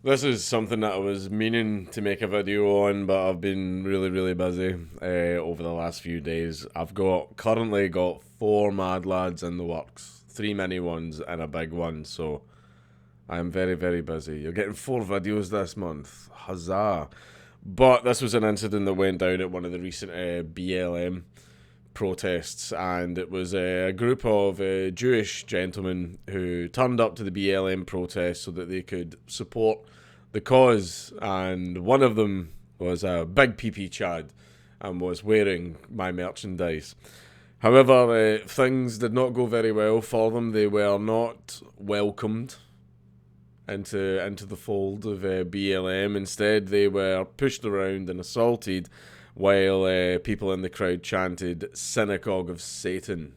This is something that I was meaning to make a video on, but I've been really, really busy over the last few days. I've currently got four Mad Lads in the works, three mini ones and a big one, so I am very, very busy. You're getting four videos this month. Huzzah. But this was an incident that went down at one of the recent BLM protests, and it was a group of Jewish gentlemen who turned up to the BLM protest so that they could support the cause. And one of them was a big PP Chad and was wearing my merchandise. However, things did not go very well for them. They were not welcomed into the fold of BLM. Instead, they were pushed around and assaulted while people in the crowd chanted "Synagogue of Satan"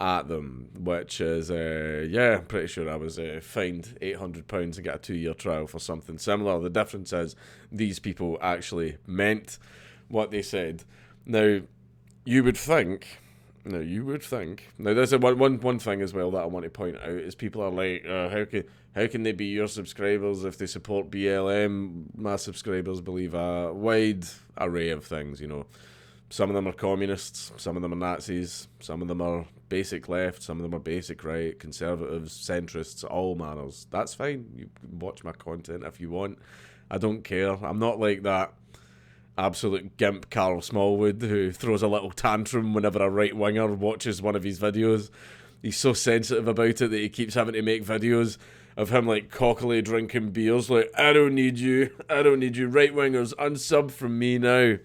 at them, which is, I'm pretty sure I was fined £800 and got a 2-year trial for something similar. The difference is these people actually meant what they said. Now, you would think. Now, there's one thing as well that I want to point out is people are like, how can they be your subscribers if they support BLM? My subscribers believe a wide array of things, you know. Some of them are communists, some of them are Nazis, some of them are basic left, some of them are basic right, conservatives, centrists, all manners. That's fine. You can watch my content if you want. I don't care. I'm not like that absolute gimp Carl Smallwood who throws a little tantrum whenever a right winger watches one of his videos. He's so sensitive about it that he keeps having to make videos of him like cockily drinking beers like, I don't need you, right wingers, unsub from me now.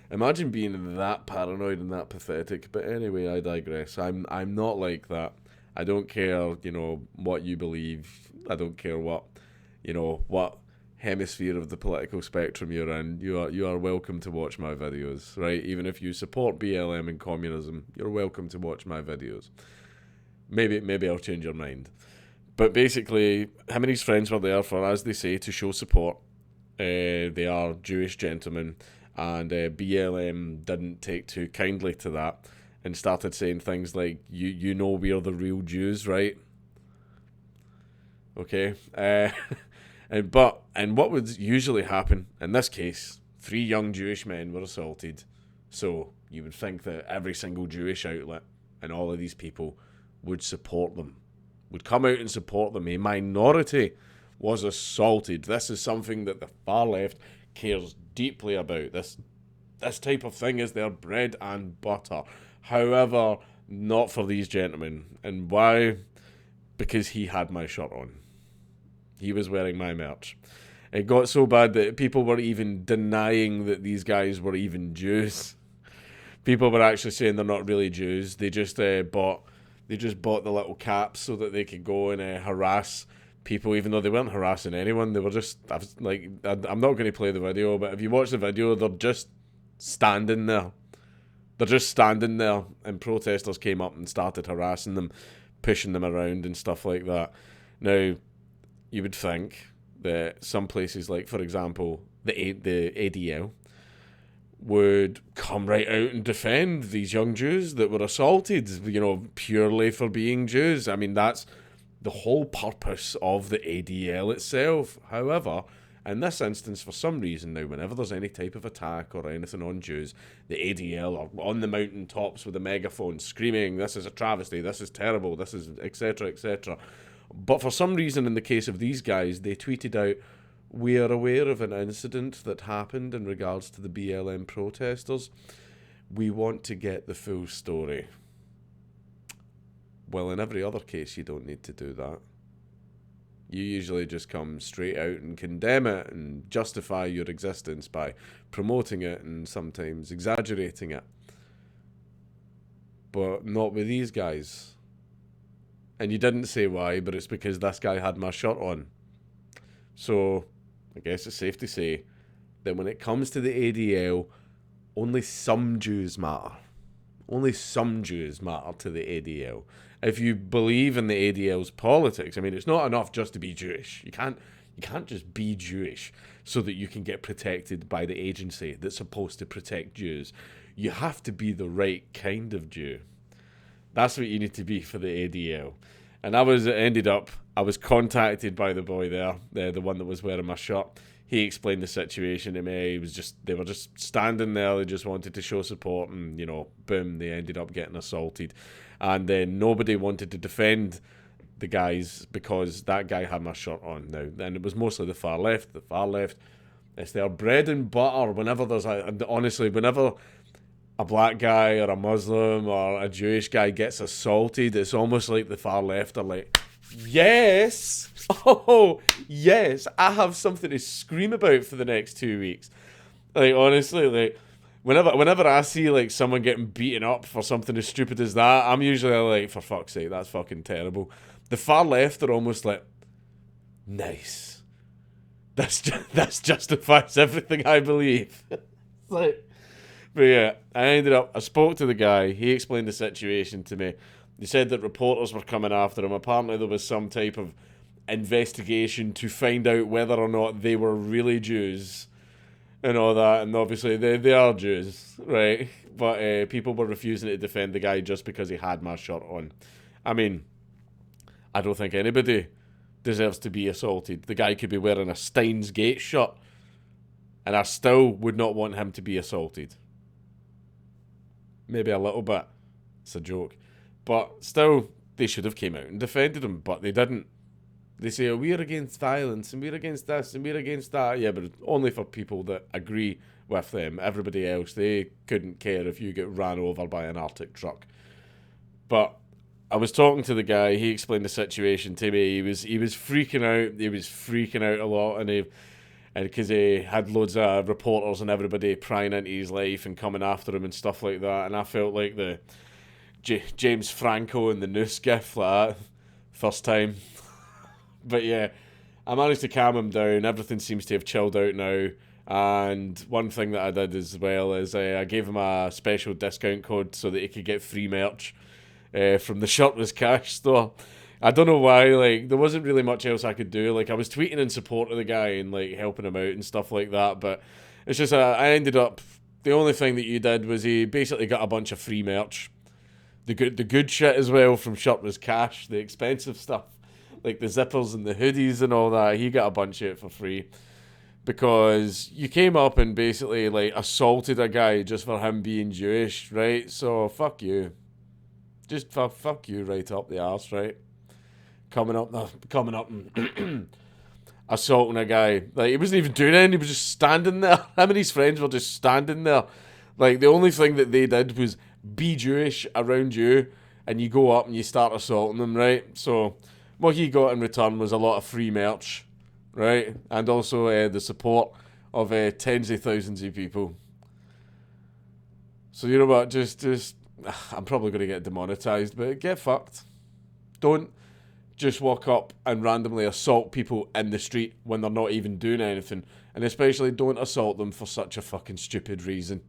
Imagine being that paranoid and that pathetic. But anyway, I digress. I'm not like that. I don't care, what you believe. I don't care what hemisphere of the political spectrum you're in. You are welcome to watch my videos, right? Even if you support BLM and communism, you're welcome to watch my videos. Maybe I'll change your mind. But basically, him and his friends were there for, as they say, to show support. They are Jewish gentlemen, and BLM didn't take too kindly to that and started saying things like, you know we're the real Jews, right? Okay. And what would usually happen in this case? Three young Jewish men were assaulted, so you would think that every single Jewish outlet and all of these people would support them, would come out and support them. A minority was assaulted. This is something that the far left cares deeply about. This type of thing is their bread and butter. However, not for these gentlemen. And why? Because he had my shirt on. He was wearing my merch. It got so bad that people were even denying that these guys were even Jews. People were actually saying they're not really Jews. They just bought the little caps so that they could go and harass people, even though they weren't harassing anyone. They were just, I'm not going to play the video, but if you watch the video, they're just standing there. They're just standing there, and protesters came up and started harassing them, pushing them around and stuff like that. Now, you would think that some places, like, for example, the ADL, would come right out and defend these young Jews that were assaulted, purely for being Jews. I mean, that's the whole purpose of the ADL itself. However, in this instance, for some reason now, whenever there's any type of attack or anything on Jews, the ADL are on the mountain tops with a megaphone screaming, this is a travesty, this is terrible, this is etc., etc. But for some reason, in the case of these guys, they tweeted out, we are aware of an incident that happened in regards to the BLM protesters. We want to get the full story. Well, in every other case, you don't need to do that. You usually just come straight out and condemn it and justify your existence by promoting it and sometimes exaggerating it. But not with these guys. And you didn't say why, but it's because this guy had my shirt on. So, I guess it's safe to say that when it comes to the ADL, only some Jews matter. Only some Jews matter to the ADL. If you believe in the ADL's politics, I mean, it's not enough just to be Jewish. You can't just be Jewish so that you can get protected by the agency that's supposed to protect Jews. You have to be the right kind of Jew. That's what you need to be for the ADL. And I was contacted by the boy there, the one that was wearing my shirt. He explained the situation to me. They were just standing there. They just wanted to show support, and boom, they ended up getting assaulted. And then nobody wanted to defend the guys because that guy had my shirt on. Now, and it was mostly the far left. The far left, it's their bread and butter. Whenever whenever a black guy or a Muslim or a Jewish guy gets assaulted, it's almost like the far left are like, yes, oh yes, I have something to scream about for the next 2 weeks. Like, honestly, like whenever I see like someone getting beaten up for something as stupid as that, I'm usually like, for fuck's sake, that's fucking terrible. The far left are almost like, nice, that's justifies everything I believe. It's like, but yeah, I spoke to the guy. He explained the situation to me. He said that reporters were coming after him. Apparently there was some type of investigation to find out whether or not they were really Jews and all that. And obviously they are Jews, right? But people were refusing to defend the guy just because he had my shirt on. I mean, I don't think anybody deserves to be assaulted. The guy could be wearing a Steins Gate shirt, and I still would not want him to be assaulted. Maybe a little bit. It's a joke. But still, they should have came out and defended him, but they didn't. They say, oh, we're against violence, and we're against this, and we're against that. Yeah, but only for people that agree with them. Everybody else, they couldn't care if you get ran over by an Arctic truck. But I was talking to the guy. He explained the situation to me. He was freaking out. He was freaking out a lot, and because he had loads of reporters and everybody prying into his life and coming after him and stuff like that. And I felt like the James Franco and the Noose gif, like that, first time. But yeah, I managed to calm him down. Everything seems to have chilled out now. And one thing that I did as well is I gave him a special discount code so that he could get free merch from the Shirtless Cash store. I don't know why, like, there wasn't really much else I could do. Like, I was tweeting in support of the guy and, like, helping him out and stuff like that, but it's just, I ended up, the only thing that you did was he basically got a bunch of free merch. The good shit as well from Shirtless Cash, the expensive stuff, like the zippers and the hoodies and all that, he got a bunch of it for free. Because you came up and basically, like, assaulted a guy just for him being Jewish, right? So, fuck you. Just fuck you right up the arse, right? Coming up and assaulting a guy. Like, he wasn't even doing anything, he was just standing there. Him and his friends were just standing there. Like, the only thing that they did was be Jewish around you, and you go up and you start assaulting them, right? So, what he got in return was a lot of free merch, right? And also the support of tens of thousands of people. So, you know what, just I'm probably going to get demonetized, but get fucked. Don't just walk up and randomly assault people in the street when they're not even doing anything. And especially don't assault them for such a fucking stupid reason.